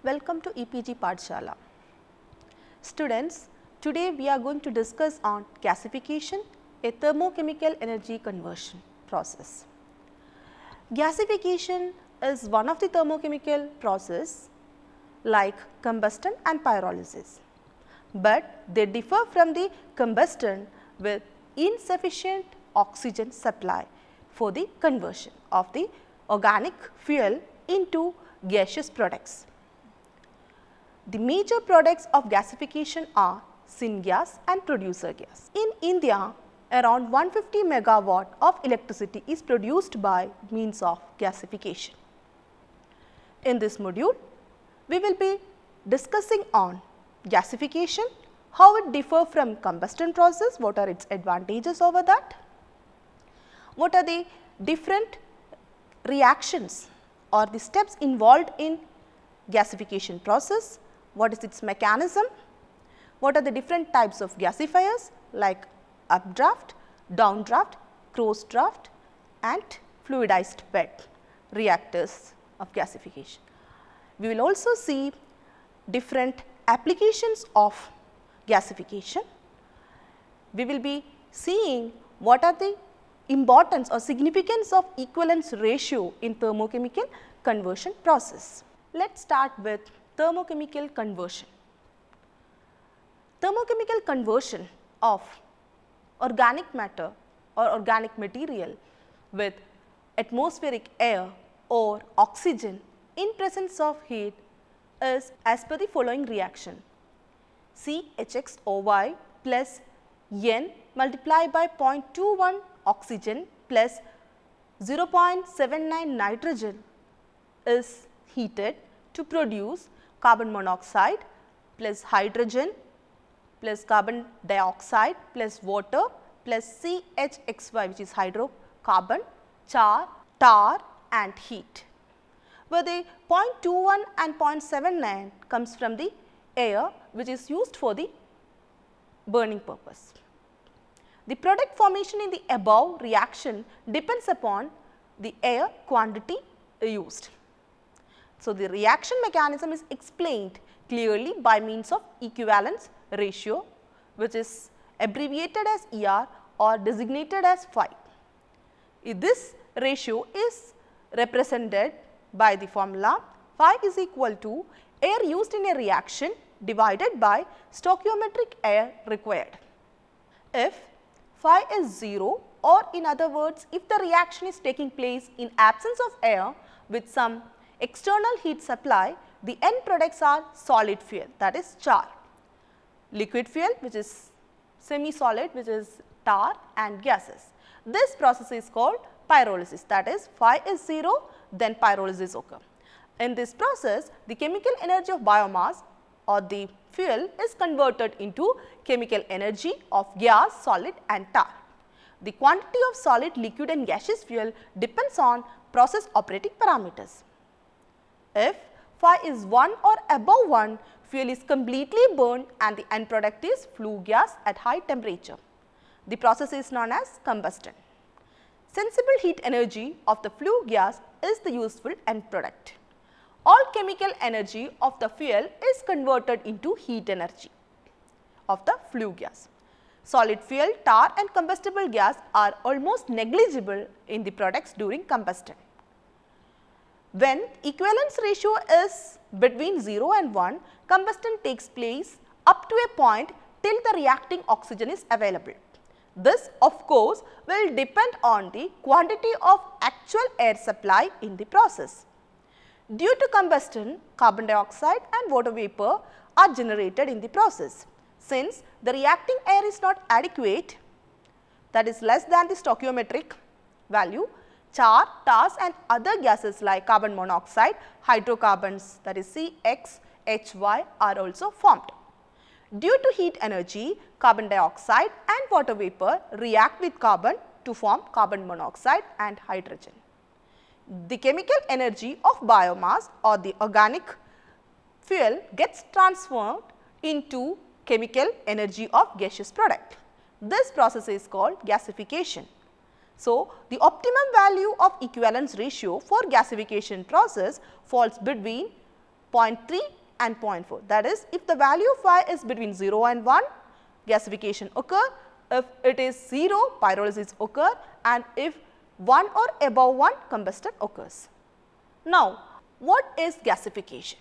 Welcome to EPG Pathshala. Students, today we are going to discuss on gasification, a thermochemical energy conversion process. Gasification is one of the thermochemical process like combustion and pyrolysis, but they differ from the combustion with insufficient oxygen supply for the conversion of the organic fuel into gaseous products. The major products of gasification are syngas and producer gas. In India, around 150 megawatt of electricity is produced by means of gasification. In this module, we will be discussing on gasification, how it differs from combustion process, what are its advantages over that, what are the different reactions or the steps involved in gasification process, what is its mechanism, what are the different types of gasifiers like updraft, downdraft, cross draft and fluidized bed reactors of gasification. We will also see different applications of gasification. We will be seeing what are the importance or significance of equivalence ratio in thermochemical conversion process. Let us start with thermochemical conversion. Thermochemical conversion of organic matter or organic material with atmospheric air or oxygen in presence of heat is as per the following reaction: CHXOY plus N multiplied by 0.21 oxygen plus 0.79 nitrogen is heated to produce carbon monoxide plus hydrogen plus carbon dioxide plus water plus CHXY, which is hydrocarbon, tar and heat, where the 0.21 and 0.79 comes from the air which is used for the burning purpose. The product formation in the above reaction depends upon the air quantity used. So, the reaction mechanism is explained clearly by means of equivalence ratio, which is abbreviated as ER or designated as phi. This ratio is represented by the formula phi is equal to air used in a reaction divided by stoichiometric air required. If phi is 0, or in other words, if the reaction is taking place in absence of air with some external heat supply, the end products are solid fuel, that is char, liquid fuel which is semi-solid, which is tar, and gases. This process is called pyrolysis, that is phi is 0, then pyrolysis occur. In this process, the chemical energy of biomass or the fuel is converted into chemical energy of gas, solid and tar. The quantity of solid, liquid and gaseous fuel depends on process operating parameters. If phi is 1 or above 1, fuel is completely burned and the end product is flue gas at high temperature. The process is known as combustion. Sensible heat energy of the flue gas is the useful end product. All chemical energy of the fuel is converted into heat energy of the flue gas. Solid fuel, tar and combustible gas are almost negligible in the products during combustion. When equivalence ratio is between 0 and 1, combustion takes place up to a point till the reacting oxygen is available. This of course will depend on the quantity of actual air supply in the process. Due to combustion, carbon dioxide and water vapor are generated in the process. Since the reacting air is not adequate, that is less than the stoichiometric value, char, tars and other gases like carbon monoxide, hydrocarbons, that is CXHY, are also formed. Due to heat energy, carbon dioxide and water vapor react with carbon to form carbon monoxide and hydrogen. The chemical energy of biomass or the organic fuel gets transformed into chemical energy of gaseous product. This process is called gasification. So, the optimum value of equivalence ratio for gasification process falls between 0.3 and 0.4. That is, if the value of phi is between 0 and 1, gasification occur. If it is 0, pyrolysis occur, and if 1 or above 1, combustion occurs. Now, what is gasification?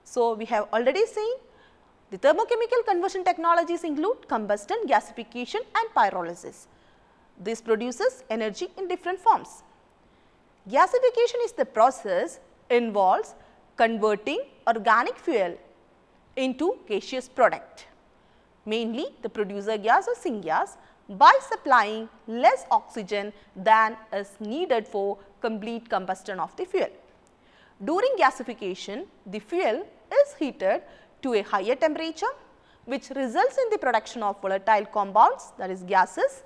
So, we have already seen the thermochemical conversion technologies include combustion, gasification and pyrolysis. This produces energy in different forms. Gasification is the process involves converting organic fuel into gaseous product, mainly the producer gas or syngas, by supplying less oxygen than is needed for complete combustion of the fuel. During gasification, the fuel is heated to a higher temperature, which results in the production of volatile compounds, that is gases,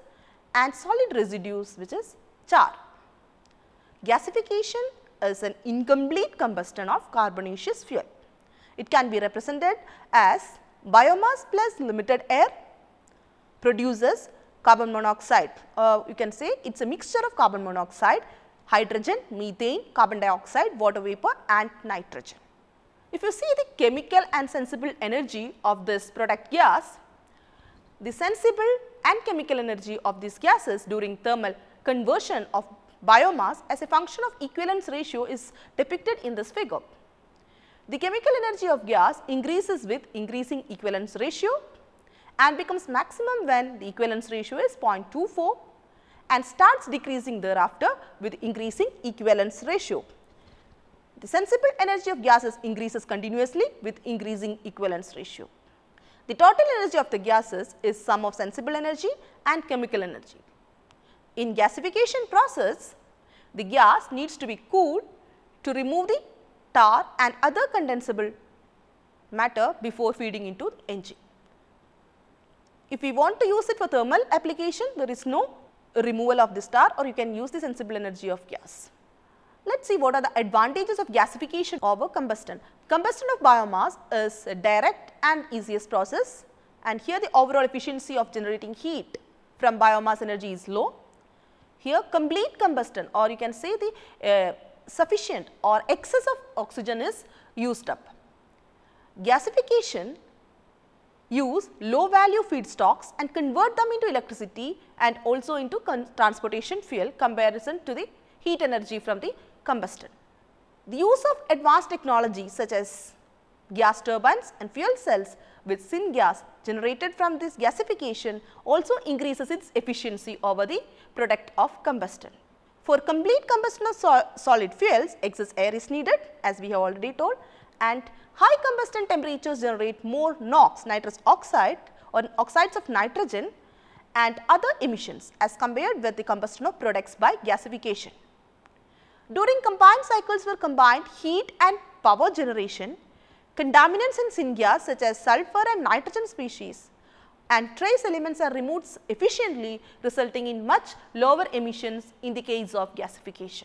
and solid residues, which is char. Gasification is an incomplete combustion of carbonaceous fuel. It can be represented as biomass plus limited air produces carbon monoxide. You can say it is a mixture of carbon monoxide, hydrogen, methane, carbon dioxide, water vapor and nitrogen. If you see the chemical and sensible energy of this product gas, the sensible and chemical energy of these gases during thermal conversion of biomass as a function of equivalence ratio is depicted in this figure. The chemical energy of gas increases with increasing equivalence ratio and becomes maximum when the equivalence ratio is 0.24 and starts decreasing thereafter with increasing equivalence ratio. The sensible energy of gases increases continuously with increasing equivalence ratio. The total energy of the gases is sum of sensible energy and chemical energy. In gasification process, the gas needs to be cooled to remove the tar and other condensable matter before feeding into the engine. If we want to use it for thermal application, there is no removal of this tar, or you can use the sensible energy of gas. Let us see what are the advantages of gasification over combustion. Combustion of biomass is a direct and easiest process, and here the overall efficiency of generating heat from biomass energy is low. Here complete combustion, or you can say the sufficient or excess of oxygen is used up. Gasification use low value feedstocks and convert them into electricity and also into transportation fuel comparison to the heat energy from the combustion. The use of advanced technology such as gas turbines and fuel cells with syngas generated from this gasification also increases its efficiency over the product of combustion. For complete combustion of solid fuels, excess air is needed, as we have already told, and high combustion temperatures generate more NOx, nitrous oxide, or oxides of nitrogen and other emissions as compared with the combustion of products by gasification. During combined cycles where combined heat and power generation, contaminants in syngas such as sulfur and nitrogen species and trace elements are removed efficiently, resulting in much lower emissions in the case of gasification.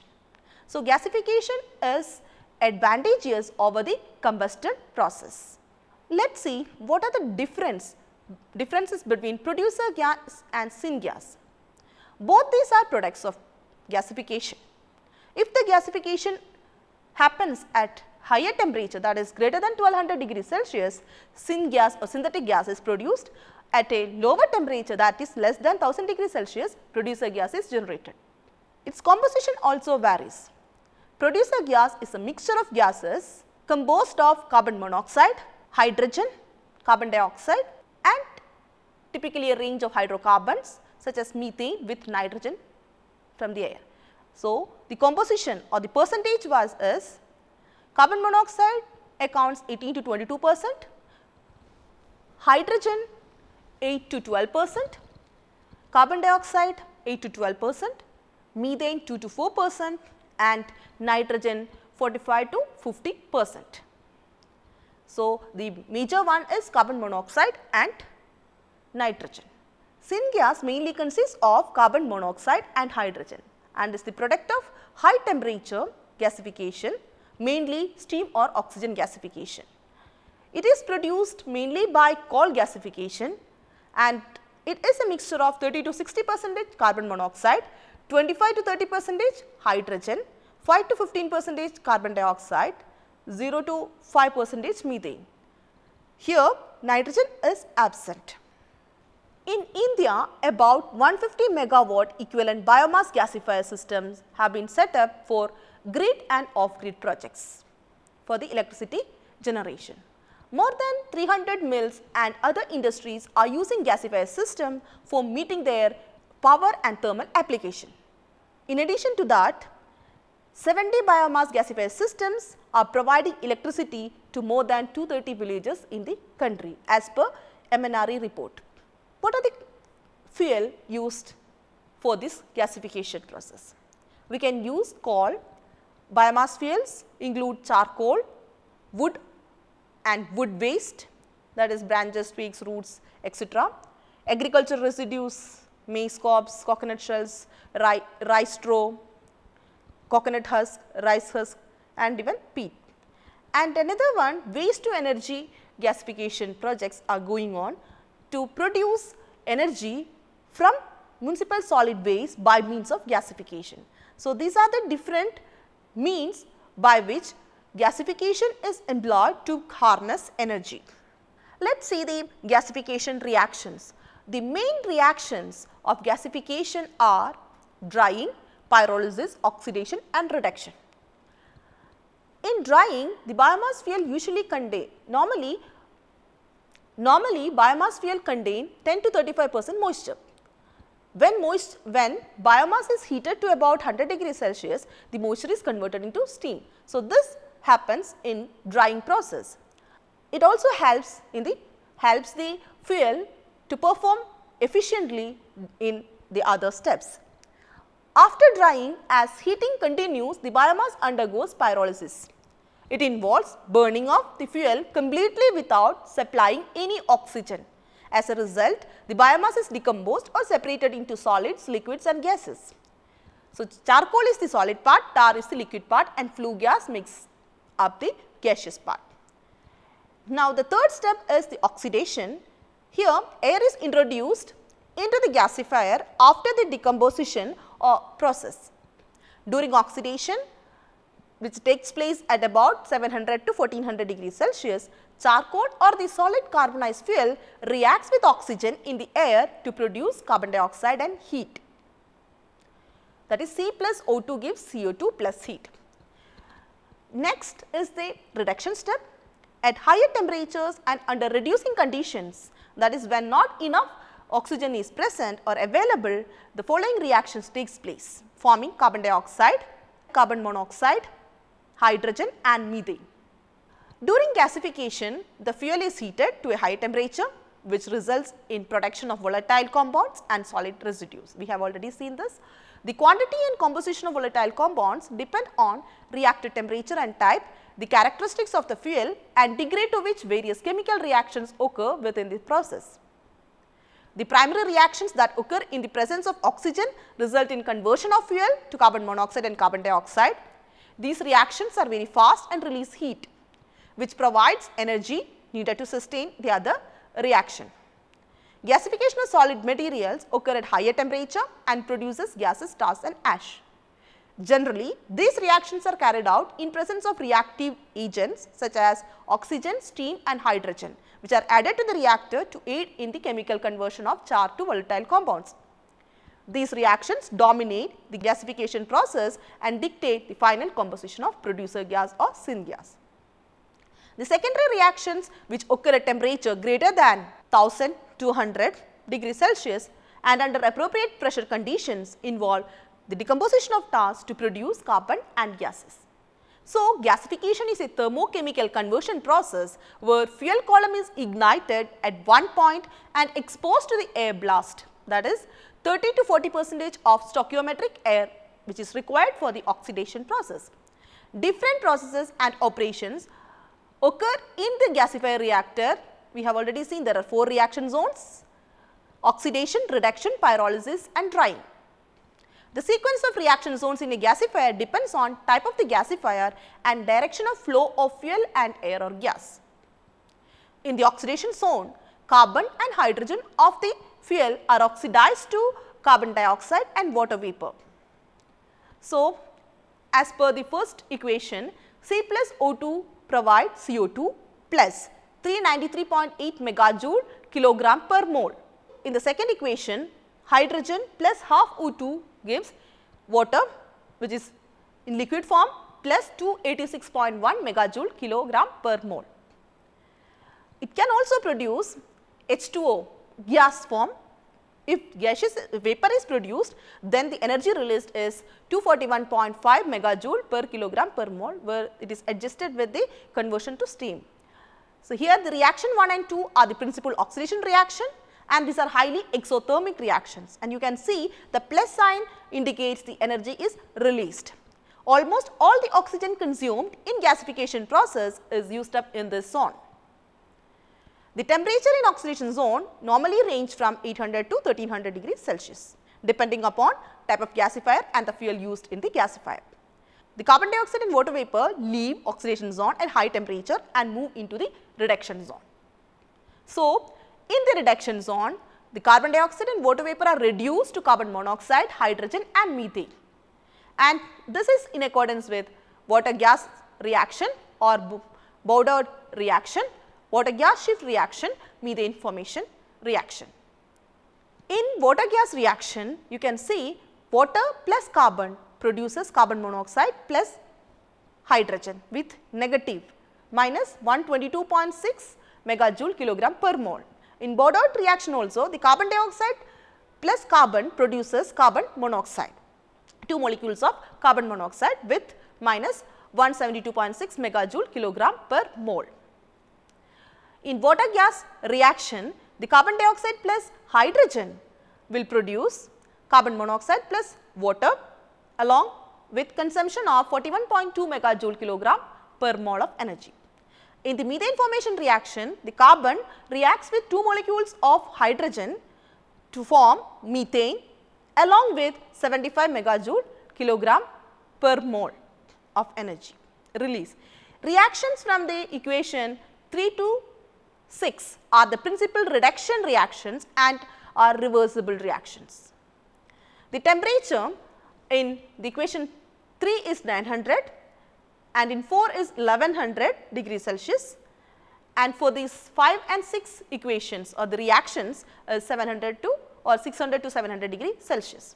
So, gasification is advantageous over the combustion process. Let us see what are the differences between producer gas and syngas. Both these are products of gasification. If the gasification happens at higher temperature, that is greater than 1200 degrees Celsius, syngas or synthetic gas is produced. At a lower temperature, that is less than 1000 degrees Celsius, producer gas is generated. Its composition also varies. Producer gas is a mixture of gases composed of carbon monoxide, hydrogen, carbon dioxide and typically a range of hydrocarbons such as methane with nitrogen from the air. So, the composition or the percentage was is carbon monoxide accounts 18 to 22%, hydrogen 8 to 12%, carbon dioxide 8 to 12%, methane 2 to 4% and nitrogen 45 to 50%. So, the major one is carbon monoxide and nitrogen. Syngas mainly consists of carbon monoxide and hydrogen and is the product of high temperature gasification, mainly steam or oxygen gasification. It is produced mainly by coal gasification and it is a mixture of 30 to 60% carbon monoxide, 25 to 30% hydrogen, 5 to 15% carbon dioxide, 0 to 5% methane. Here nitrogen is absent. In India, about 150 megawatt equivalent biomass gasifier systems have been set up for grid and off-grid projects for the electricity generation. More than 300 mills and other industries are using gasifier system for meeting their power and thermal application. In addition to that, 70 biomass gasifier systems are providing electricity to more than 230 villages in the country as per MNRE report. What are the fuel used for this gasification process? We can use coal. Biomass fuels include charcoal, wood and wood waste, that is branches, twigs, roots, etc. Agricultural residues, maize cobs, coconut shells, rice straw, coconut husk, rice husk and even peat. And another one, waste to energy gasification projects are going on to produce energy from municipal solid waste by means of gasification. So, these are the different means by which gasification is employed to harness energy. Let us see the gasification reactions. The main reactions of gasification are drying, pyrolysis, oxidation and reduction. In drying, the biomass fuel usually contain, normally biomass fuel contain 10 to 35% moisture. When biomass is heated to about 100 degrees Celsius, the moisture is converted into steam. So, this happens in drying process. It also helps the fuel to perform efficiently in the other steps. After drying, as heating continues, the biomass undergoes pyrolysis. It involves burning of the fuel completely without supplying any oxygen. As a result, the biomass is decomposed or separated into solids, liquids and gases. So, charcoal is the solid part, tar is the liquid part and flue gas makes up the gaseous part. Now, the third step is the oxidation. Here, air is introduced into the gasifier after the decomposition or process. During oxidation, which takes place at about 700 to 1400 degrees Celsius, charcoal or the solid carbonized fuel reacts with oxygen in the air to produce carbon dioxide and heat. That is C plus O2 gives CO2 plus heat. Next is the reduction step. At higher temperatures and under reducing conditions, that is when not enough oxygen is present or available, the following reactions takes place, forming carbon dioxide, carbon monoxide, hydrogen and methane. During gasification, the fuel is heated to a high temperature which results in production of volatile compounds and solid residues. We have already seen this. The quantity and composition of volatile compounds depend on reactor temperature and type, the characteristics of the fuel and degree to which various chemical reactions occur within the process. The primary reactions that occur in the presence of oxygen result in conversion of fuel to carbon monoxide and carbon dioxide. These reactions are very fast and release heat, which provides energy needed to sustain the other reaction. Gasification of solid materials occur at higher temperature and produces gases, stars and ash. Generally, these reactions are carried out in presence of reactive agents such as oxygen, steam and hydrogen, which are added to the reactor to aid in the chemical conversion of char to volatile compounds. These reactions dominate the gasification process and dictate the final composition of producer gas or syngas. The secondary reactions which occur at temperature greater than 1200 degrees Celsius and under appropriate pressure conditions involve the decomposition of tars to produce carbon and gases. So, gasification is a thermochemical conversion process where fuel column is ignited at one point and exposed to the air blast, that is 30 to 40% of stoichiometric air which is required for the oxidation process. Different processes and operations occur in the gasifier reactor. We have already seen there are 4 reaction zones: oxidation, reduction, pyrolysis and drying. The sequence of reaction zones in a gasifier depends on type of the gasifier and direction of flow of fuel and air or gas. In the oxidation zone, carbon and hydrogen of the fuel are oxidized to carbon dioxide and water vapor. So, as per the first equation, C plus O2 provide CO2 plus 393.8 megajoule kilogram per mole. In the second equation, hydrogen plus half O2 gives water which is in liquid form plus 286.1 megajoule kilogram per mole. It can also produce H2O gas form. If gaseous vapor is produced, then the energy released is 241.5 megajoule per kilogram per mole, where it is adjusted with the conversion to steam. So, here the reaction 1 and 2 are the principal oxidation reaction, and these are highly exothermic reactions, and you can see the plus sign indicates the energy is released. Almost all the oxygen consumed in gasification process is used up in this zone. The temperature in oxidation zone normally range from 800 to 1300 degrees Celsius, depending upon type of gasifier and the fuel used in the gasifier. The carbon dioxide and water vapor leave oxidation zone at high temperature and move into the reduction zone. So, in the reduction zone, the carbon dioxide and water vapor are reduced to carbon monoxide, hydrogen and methane, and this is in accordance with water gas reaction or Boudard reaction, water gas shift reaction, methane formation reaction. In water gas reaction, you can see water plus carbon produces carbon monoxide plus hydrogen with negative minus 122.6 megajoule kilogram per mole. In Boudard reaction also, the carbon dioxide plus carbon produces carbon monoxide, 2 molecules of carbon monoxide with minus 172.6 megajoule kilogram per mole. In water gas reaction, the carbon dioxide plus hydrogen will produce carbon monoxide plus water along with consumption of 41.2 megajoule kilogram per mole of energy. In the methane formation reaction, the carbon reacts with 2 molecules of hydrogen to form methane along with 75 megajoule kilogram per mole of energy release. Reactions from the equation 3 to 6 are the principal reduction reactions and are reversible reactions. The temperature in the equation 3 is 900 and in 4 is 1100 degrees Celsius, and for these 5 and 6 equations or the reactions is 700 to or 600 to 700 degrees Celsius.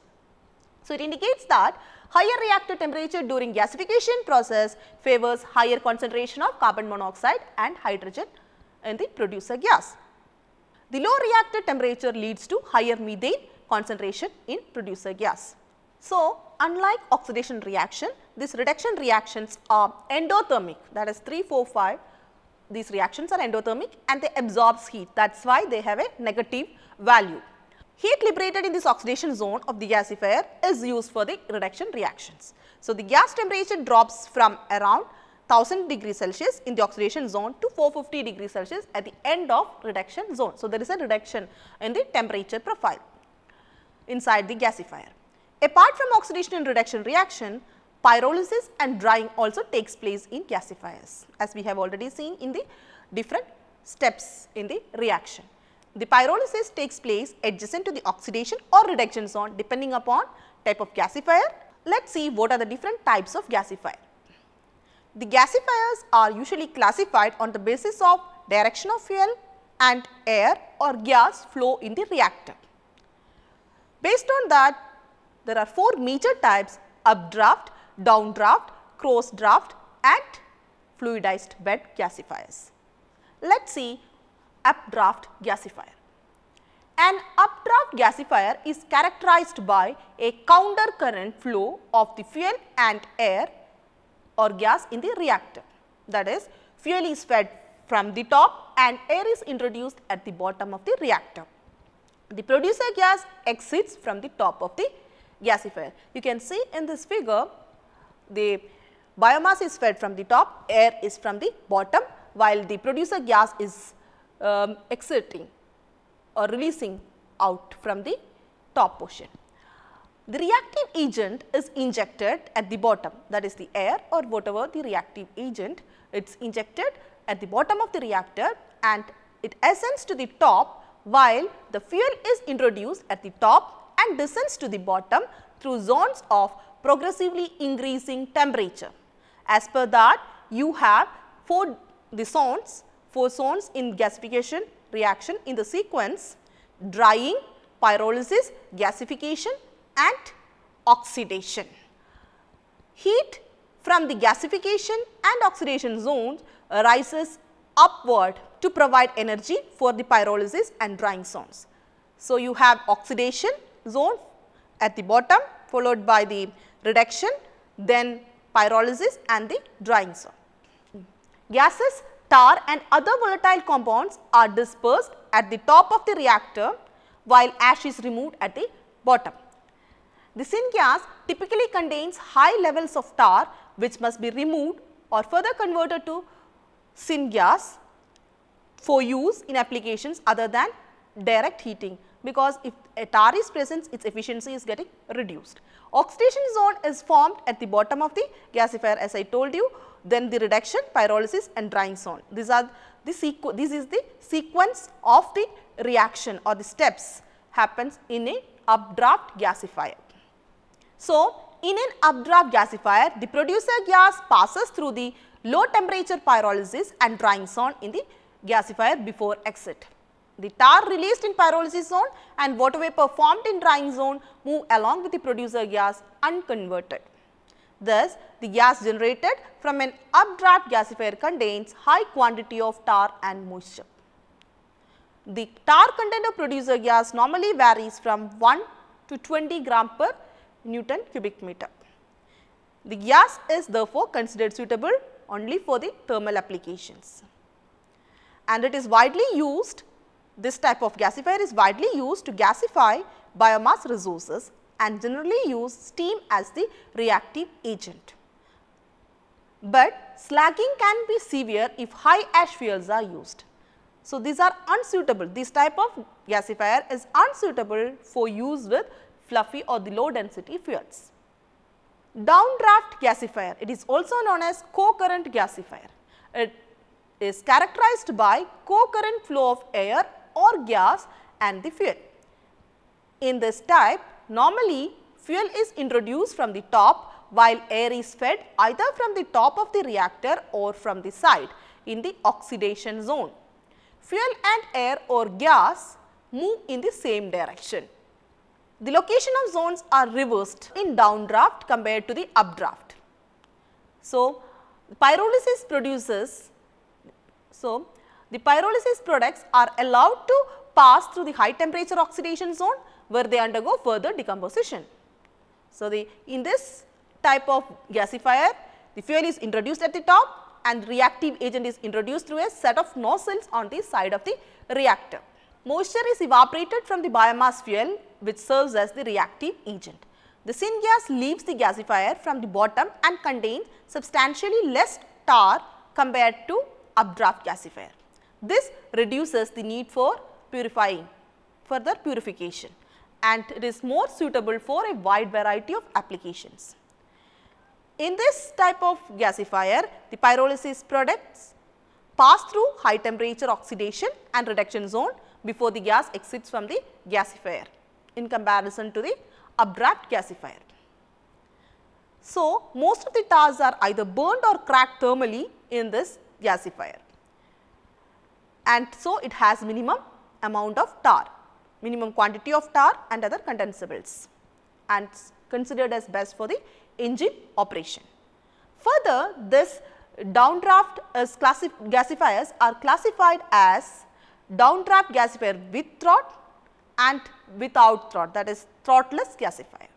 So, it indicates that higher reactor temperature during gasification process favors higher concentration of carbon monoxide and hydrogen in the producer gas. The low reactor temperature leads to higher methane concentration in producer gas. So, unlike oxidation reaction, these reduction reactions are endothermic, that is 3, 4, 5. These reactions are endothermic and they absorb heat, that is why they have a negative value. Heat liberated in this oxidation zone of the gasifier is used for the reduction reactions. So, the gas temperature drops from around 1000 degrees Celsius in the oxidation zone to 450 degrees Celsius at the end of reduction zone. So, there is a reduction in the temperature profile inside the gasifier. Apart from oxidation and reduction reaction, pyrolysis and drying also takes place in gasifiers, as we have already seen in the different steps in the reaction. The pyrolysis takes place adjacent to the oxidation or reduction zone depending upon type of gasifier. Let us see what are the different types of gasifier. The gasifiers are usually classified on the basis of direction of fuel and air or gas flow in the reactor. Based on that, there are 4 major types: updraft, downdraft, cross draft and fluidized bed gasifiers. Let us see updraft gasifier. An updraft gasifier is characterized by a counter current flow of the fuel and air or gas in the reactor. That is, fuel is fed from the top and air is introduced at the bottom of the reactor. The producer gas exits from the top of the gasifier. You can see in this figure, the biomass is fed from the top, air is from the bottom, while the producer gas is exiting or releasing out from the top portion. The reactive agent is injected at the bottom, that is the air or whatever the reactive agent, it is injected at the bottom of the reactor and it ascends to the top, while the fuel is introduced at the top and descends to the bottom through zones of progressively increasing temperature. As per that, you have four zones in gasification reaction in the sequence: drying, pyrolysis, gasification and oxidation. Heat from the gasification and oxidation zones rises upward to provide energy for the pyrolysis and drying zones. So, you have oxidation zone at the bottom, followed by the reduction, then pyrolysis and the drying zone. Gases, tar and other volatile compounds are dispersed at the top of the reactor, while ash is removed at the bottom. The syngas typically contains high levels of tar, which must be removed or further converted to syngas for use in applications other than direct heating, because if a tar is present, its efficiency is getting reduced. Oxidation zone is formed at the bottom of the gasifier, as I told you, then the reduction, pyrolysis and drying zone. This is the sequence of the reaction or the steps happens in a updraft gasifier. So, in an updraft gasifier, the producer gas passes through the low temperature pyrolysis and drying zone in the gasifier before exit. The tar released in pyrolysis zone and water vapor formed in drying zone move along with the producer gas unconverted. Thus, the gas generated from an updraft gasifier contains high quantity of tar and moisture. The tar content of producer gas normally varies from 1 to 20 gram per Newton cubic meter. The gas is therefore considered suitable only for the thermal applications. And it is widely used, this type of gasifier is widely used to gasify biomass resources and generally use steam as the reactive agent. But slagging can be severe if high ash fuels are used. So, these are unsuitable, this type of gasifier is unsuitable for use with fluffy or the low density fuels. Downdraft gasifier, it is also known as co-current gasifier. It is characterized by co-current flow of air or gas and the fuel. In this type, normally fuel is introduced from the top, while air is fed either from the top of the reactor or from the side in the oxidation zone. Fuel and air or gas move in the same direction. The location of zones are reversed in downdraft compared to the updraft. So, the pyrolysis products are allowed to pass through the high temperature oxidation zone, where they undergo further decomposition. So, in this type of gasifier, the fuel is introduced at the top and reactive agent is introduced through a set of nozzles on the side of the reactor. Moisture is evaporated from the biomass fuel, which serves as the reactive agent. The syngas leaves the gasifier from the bottom and contains substantially less tar compared to updraft gasifier. This reduces the need for further purification, and it is more suitable for a wide variety of applications. In this type of gasifier, the pyrolysis products pass through high temperature oxidation and reduction zone before the gas exits from the gasifier in comparison to the updraft gasifier. So, most of the tars are either burned or cracked thermally in this gasifier, and so it has minimum amount of tar, minimum quantity of tar and other condensables, and considered as best for the engine operation. Further, this downdraft gasifiers are classified as downdraft gasifier with throat and without throat, that is throatless gasifier.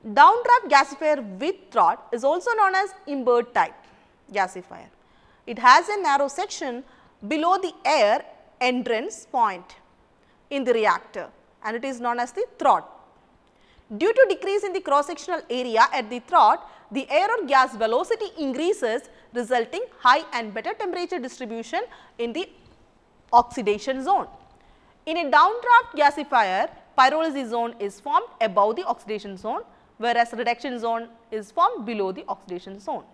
Downdraft gasifier with throat is also known as Imbert type gasifier. It has a narrow section below the air entrance point in the reactor, and it is known as the throat. Due to decrease in the cross sectional area at the throat, the air or gas velocity increases, resulting high and better temperature distribution in the oxidation zone. In a downdraft gasifier, pyrolysis zone is formed above the oxidation zone, whereas reduction zone is formed below the oxidation zone.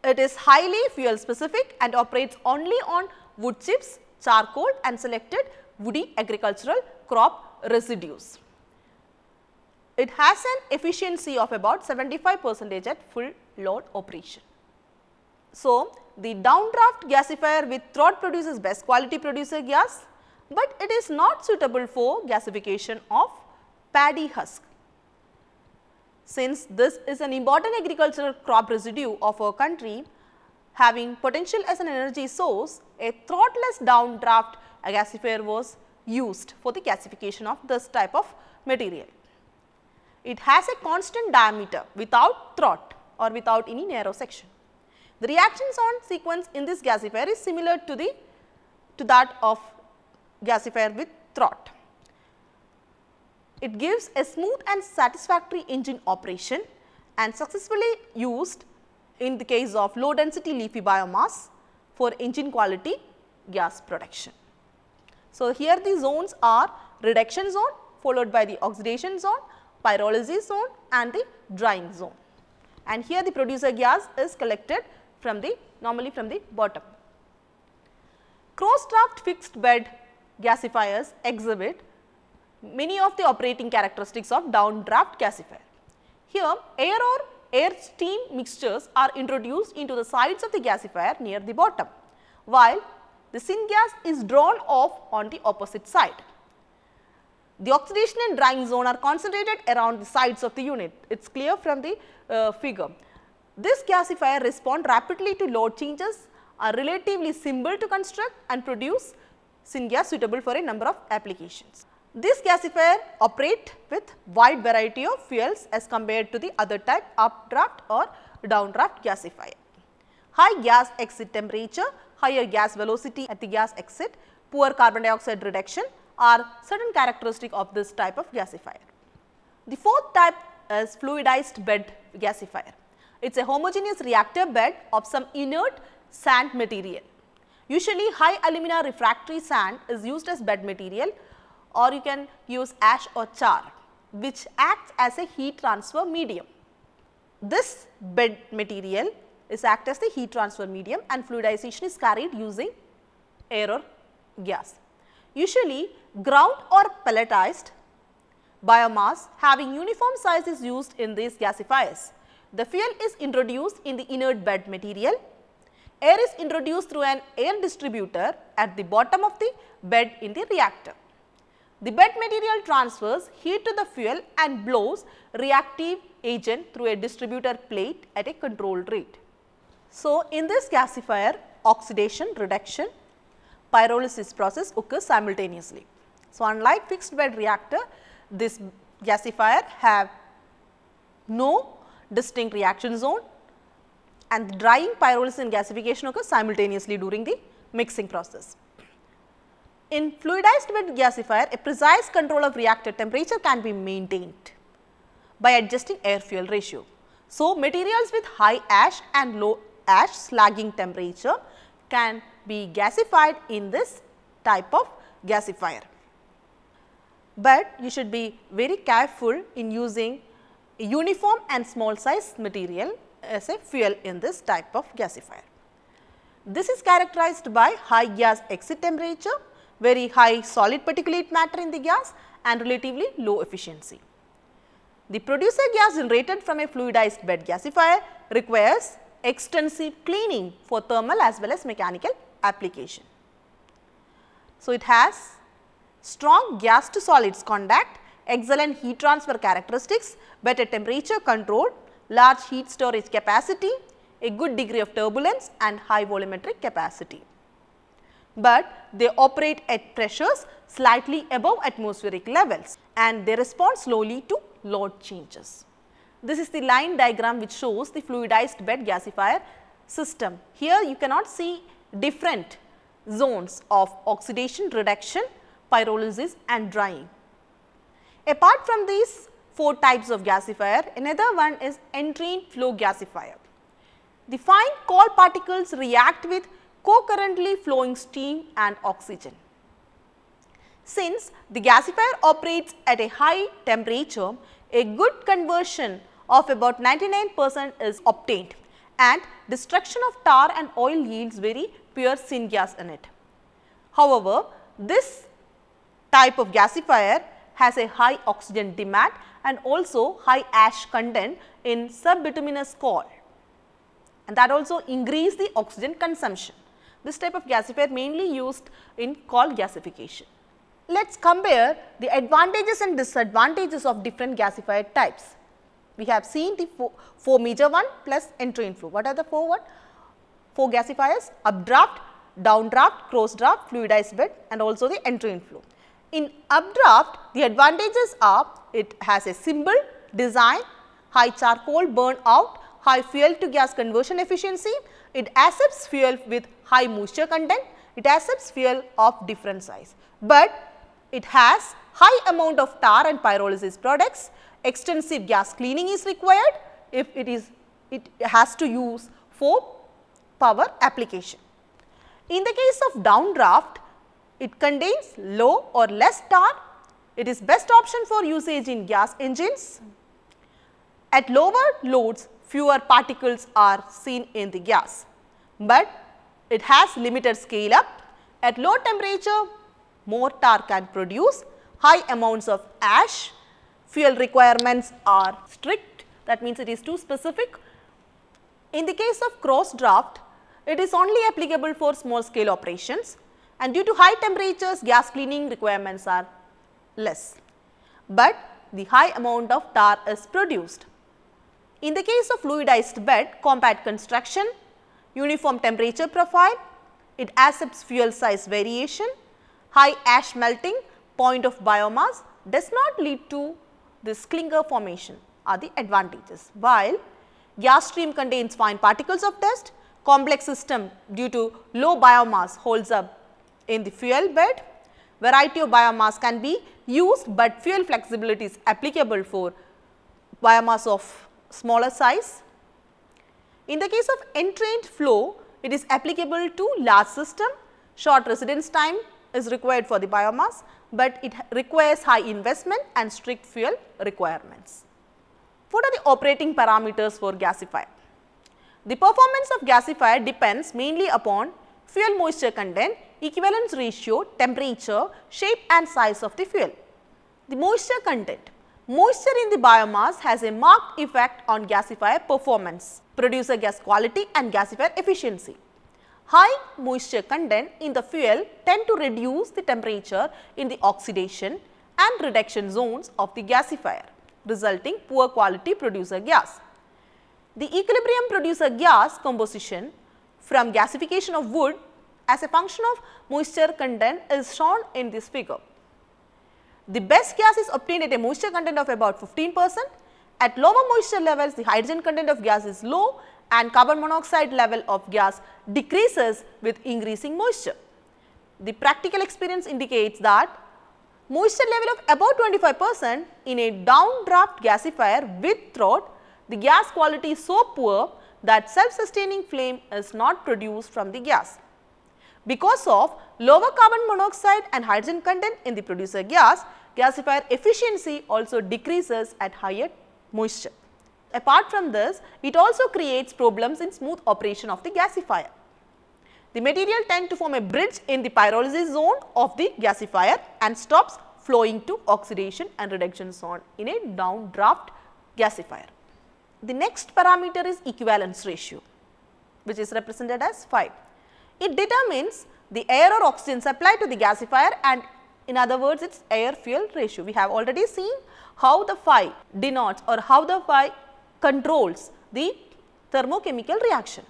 It is highly fuel specific and operates only on wood chips, charcoal and selected woody agricultural crop residues. It has an efficiency of about 75% at full load operation. So, the downdraft gasifier with Trott produces best quality producer gas, but it is not suitable for gasification of paddy husk. Since this is an important agricultural crop residue of our country having potential as an energy source, a Trottless downdraft gasifier was used for the gasification of this type of material. It has a constant diameter without Trott or without any narrow section. The reactions on sequence in this gasifier is similar to that of gasifier with Trott. It gives a smooth and satisfactory engine operation and successfully used in the case of low density leafy biomass for engine quality gas production. So, here the zones are reduction zone followed by the oxidation zone, pyrolysis zone and the drying zone. And here the producer gas is collected from the normally from the bottom. Cross draft fixed bed gasifiers exhibit many of the operating characteristics of downdraft gasifier. Here air or air steam mixtures are introduced into the sides of the gasifier near the bottom, while the syngas is drawn off on the opposite side. The oxidation and drying zone are concentrated around the sides of the unit. It is clear from the figure. This gasifier respond rapidly to load changes, are relatively simple to construct and produce syngas suitable for a number of applications. This gasifier operate with wide variety of fuels as compared to the other type updraft or downdraft gasifier. High gas exit temperature, higher gas velocity at the gas exit, poor carbon dioxide reduction are certain characteristics of this type of gasifier. The fourth type is fluidized bed gasifier. It is a homogeneous reactor bed of some inert sand material. Usually high alumina refractory sand is used as bed material, or you can use ash or char, which acts as a heat transfer medium. This bed material is act as the heat transfer medium and fluidization is carried using air or gas. Usually ground or pelletized biomass having uniform size is used in these gasifiers. The fuel is introduced in the inert bed material. Air is introduced through an air distributor at the bottom of the bed in the reactor. The bed material transfers heat to the fuel and blows reactive agent through a distributor plate at a controlled rate. So, in this gasifier, oxidation, reduction, pyrolysis process occurs simultaneously. So, unlike fixed bed reactor, this gasifier have no distinct reaction zone and the drying, pyrolysis and gasification occurs simultaneously during the mixing process. In fluidized bed gasifier, a precise control of reactor temperature can be maintained by adjusting air fuel ratio. So, materials with high ash and low ash slagging temperature can be gasified in this type of gasifier. But you should be very careful in using a uniform and small size material as a fuel in this type of gasifier. This is characterized by high gas exit temperature, very high solid particulate matter in the gas and relatively low efficiency. The producer gas generated from a fluidized bed gasifier requires extensive cleaning for thermal as well as mechanical application. So, it has strong gas to solids contact, excellent heat transfer characteristics, better temperature control, large heat storage capacity, a good degree of turbulence and high volumetric capacity. But they operate at pressures slightly above atmospheric levels and they respond slowly to load changes. This is the line diagram which shows the fluidized bed gasifier system. Here you cannot see different zones of oxidation, reduction, pyrolysis and drying. Apart from these 4 types of gasifier, another one is entrained flow gasifier. The fine coal particles react with concurrently flowing steam and oxygen. Since the gasifier operates at a high temperature, a good conversion of about 99% is obtained and destruction of tar and oil yields very pure syngas in it. However, this type of gasifier has a high oxygen demand and also high ash content in subbituminous coal. and that also increase the oxygen consumption. This type of gasifier mainly used in coal gasification. Let us compare the advantages and disadvantages of different gasifier types. We have seen the four major one plus entry inflow. What are the four gasifiers? Updraft, downdraft, cross draft, fluidized bed and also the entry inflow. In updraft, the advantages are it has a simple design, high charcoal burn out, high fuel to gas conversion efficiency, it accepts fuel with high moisture content, it accepts fuel of different size, but it has high amount of tar and pyrolysis products, extensive gas cleaning is required if it has to use for power application. In the case of downdraft, it contains low or less tar, it is best option for usage in gas engines. At lower loads, fewer particles are seen in the gas, but it has limited scale up. At low temperature, more tar can produce, high amounts of ash, fuel requirements are strict, that means it is too specific. In the case of cross draft, it is only applicable for small scale operations and due to high temperatures gas cleaning requirements are less, but the high amount of tar is produced. In the case of fluidized bed, compact construction, uniform temperature profile, it accepts fuel size variation, high ash melting, point of biomass does not lead to this clinker formation are the advantages, while gas stream contains fine particles of dust, complex system due to low biomass holds up in the fuel bed, variety of biomass can be used, but fuel flexibility is applicable for biomass of smaller size. In the case of entrained flow, it is applicable to large system, short residence time is required for the biomass, but it requires high investment and strict fuel requirements. What are the operating parameters for gasifier? The performance of gasifier depends mainly upon fuel moisture content, equivalence ratio, temperature, shape and size of the fuel. The moisture content. Moisture in the biomass has a marked effect on gasifier performance, producer gas quality and gasifier efficiency. High moisture content in the fuel tend to reduce the temperature in the oxidation and reduction zones of the gasifier, resulting poor quality producer gas. The equilibrium producer gas composition from gasification of wood as a function of moisture content is shown in this figure. The best gas is obtained at a moisture content of about 15%. At lower moisture levels, the hydrogen content of gas is low and carbon monoxide level of gas decreases with increasing moisture. The practical experience indicates that moisture level of about 25% in a downdraft gasifier with throat, the gas quality is so poor that self-sustaining flame is not produced from the gas. Because of lower carbon monoxide and hydrogen content in the producer gas, gasifier efficiency also decreases at higher moisture. Apart from this, it also creates problems in smooth operation of the gasifier. The material tends to form a bridge in the pyrolysis zone of the gasifier and stops flowing to oxidation and reduction zone in a downdraft gasifier. The next parameter is equivalence ratio, which is represented as phi. It determines the air or oxygen supply to the gasifier, and in other words it is air fuel ratio. We have already seen how the phi denotes or how the phi controls the thermochemical reaction.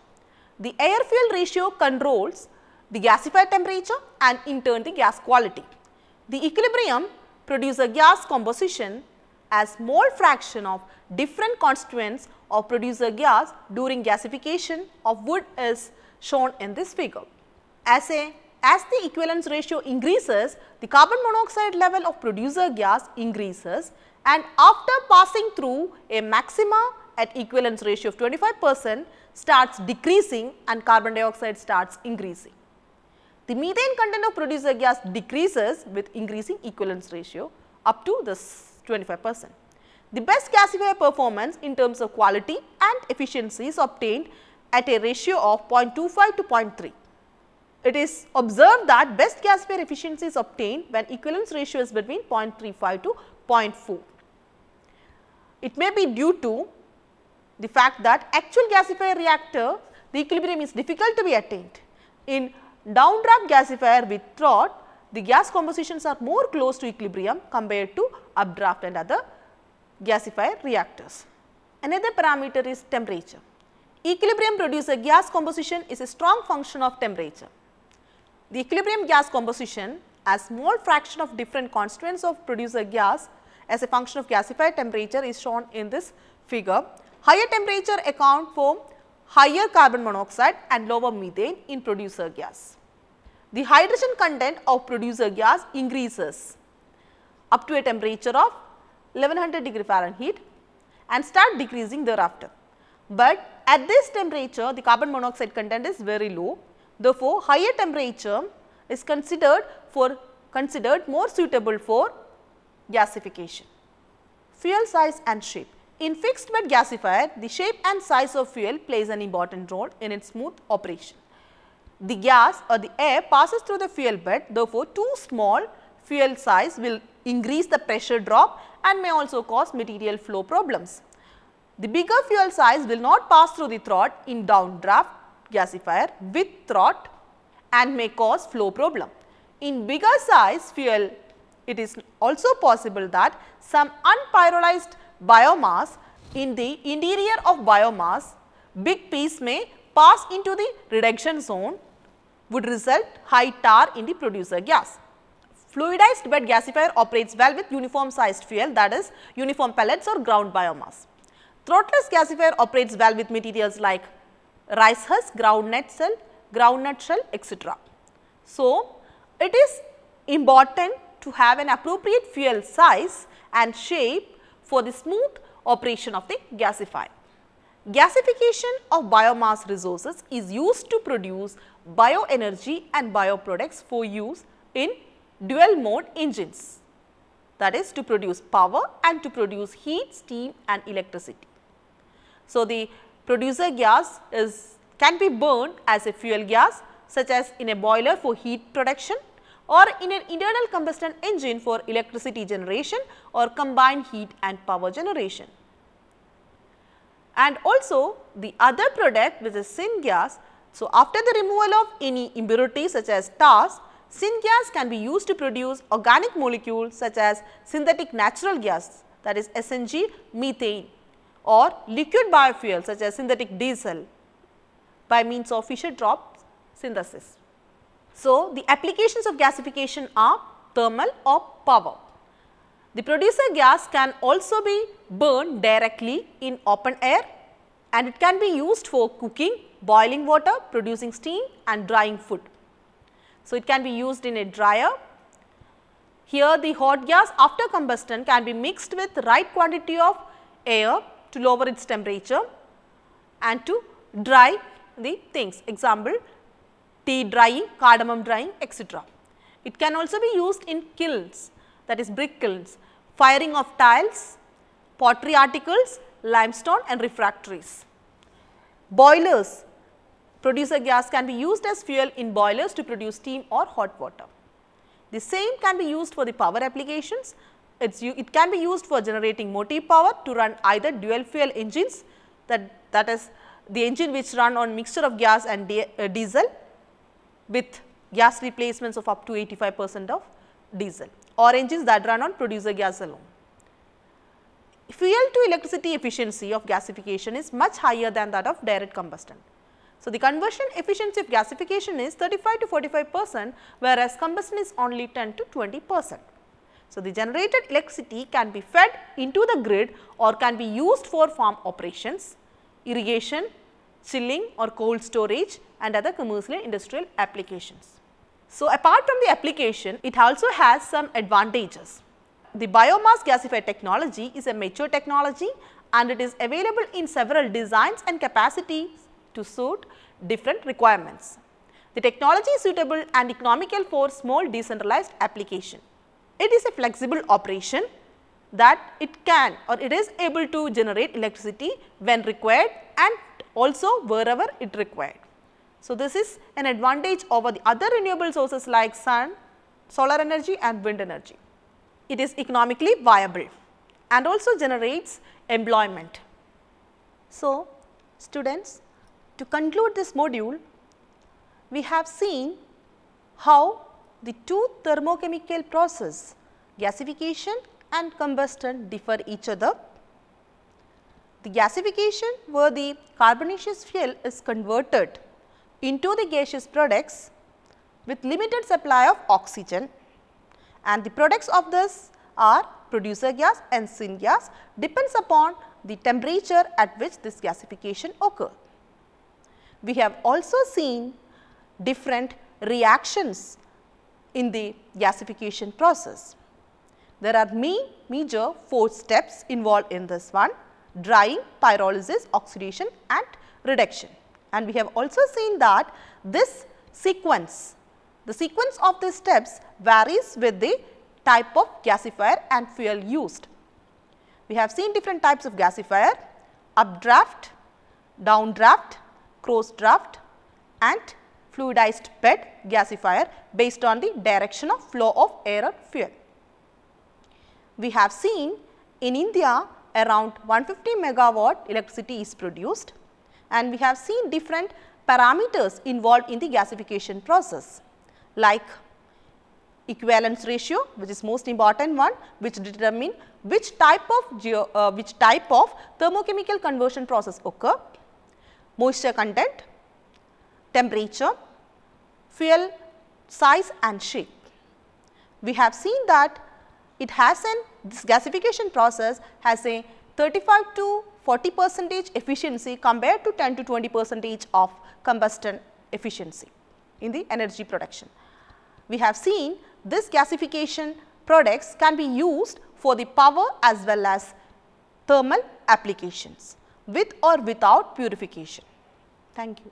The air fuel ratio controls the gasifier temperature and in turn the gas quality. The equilibrium producer gas composition as mole fraction of different constituents of producer gas during gasification of wood is shown in this figure. As the equivalence ratio increases, the carbon monoxide level of producer gas increases, and after passing through a maxima at equivalence ratio of 25% starts decreasing and carbon dioxide starts increasing. The methane content of producer gas decreases with increasing equivalence ratio up to this 25%. The best gasifier performance in terms of quality and efficiency is obtained at a ratio of 0.25 to 0.3. It is observed that best gasifier efficiency is obtained when equivalence ratio is between 0.35 to 0.4. It may be due to the fact that actual gasifier reactor, the equilibrium is difficult to be attained. In downdraft gasifier with trot, the gas compositions are more close to equilibrium compared to updraft and other gasifier reactors. Another parameter is temperature. Equilibrium producer gas composition is a strong function of temperature. The equilibrium gas composition as small fraction of different constituents of producer gas as a function of gasifier temperature is shown in this figure. Higher temperature account for higher carbon monoxide and lower methane in producer gas. The hydrogen content of producer gas increases up to a temperature of 1100 degree Fahrenheit and start decreasing thereafter. But at this temperature the carbon monoxide content is very low. Therefore, higher temperature is considered more suitable for gasification. Fuel size and shape. In fixed bed gasifier, the shape and size of fuel plays an important role in its smooth operation. The gas or the air passes through the fuel bed, therefore, too small fuel size will increase the pressure drop and may also cause material flow problems. The bigger fuel size will not pass through the trot in downdraft gasifier with trot and may cause flow problem. In bigger size fuel, it is also possible that some unpyrolized biomass in the interior of biomass, big piece may pass into the reduction zone, would result high tar in the producer gas. Fluidized bed gasifier operates well with uniform sized fuel, that is uniform pellets or ground biomass. Throatless gasifier operates well with materials like rice husk, groundnut shell, etc. So, it is important to have an appropriate fuel size and shape for the smooth operation of the gasifier. Gasification of biomass resources is used to produce bioenergy and bioproducts for use in dual mode engines, that is to produce power and to produce heat, steam and electricity. So, the producer gas can be burned as a fuel gas such as in a boiler for heat production or in an internal combustion engine for electricity generation or combined heat and power generation. And also the other product which is syngas. So, after the removal of any impurities such as tars, syngas can be used to produce organic molecules such as synthetic natural gas, that is SNG, methane, or liquid biofuel such as synthetic diesel by means of Fischer-Tropsch synthesis. So, the applications of gasification are thermal or power. The producer gas can also be burned directly in open air and it can be used for cooking, boiling water, producing steam and drying food. So, it can be used in a dryer. Here the hot gas after combustion can be mixed with right quantity of air to lower its temperature and to dry the things, example tea drying, cardamom drying, etc. It can also be used in kilns, that is brick kilns, firing of tiles, pottery articles, limestone and refractories. Boilers, producer gas can be used as fuel in boilers to produce steam or hot water. The same can be used for the power applications. It can be used for generating motive power to run either dual fuel engines, that is the engine which run on mixture of gas and diesel with gas replacements of up to 85% of diesel, or engines that run on producer gas alone. Fuel to electricity efficiency of gasification is much higher than that of direct combustion. So, the conversion efficiency of gasification is 35 to 45%, whereas combustion is only 10 to 20%. So, the generated electricity can be fed into the grid or can be used for farm operations, irrigation, chilling or cold storage and other commercial and industrial applications. So, apart from the application, it also has some advantages. The biomass gasifier technology is a mature technology and it is available in several designs and capacities to suit different requirements. The technology is suitable and economical for small decentralized application. It is a flexible operation that it can or it is able to generate electricity when required and also wherever it required. So, this is an advantage over the other renewable sources like sun, solar energy and wind energy. It is economically viable and also generates employment. So, students, to conclude this module, we have seen how the two thermochemical process, gasification and combustion, differ each other. The gasification, where the carbonaceous fuel is converted into the gaseous products with limited supply of oxygen, and the products of this are producer gas and syngas, depends upon the temperature at which this gasification occurs. We have also seen different reactions in the gasification process. There are major 4 steps involved in this one: drying, pyrolysis, oxidation and reduction. And we have also seen that this sequence, the sequence of these steps varies with the type of gasifier and fuel used. We have seen different types of gasifier: updraft, downdraft, cross draft and fluidized bed gasifier based on the direction of flow of air or fuel. We have seen in India around 150 megawatt electricity is produced, and we have seen different parameters involved in the gasification process, like equivalence ratio, which is most important one, which determine which type of thermochemical conversion process occur, moisture content, temperature, fuel size and shape. We have seen that this gasification process has a 35 to 40% efficiency compared to 10 to 20% of combustion efficiency in the energy production. We have seen this gasification products can be used for the power as well as thermal applications with or without purification. Thank you.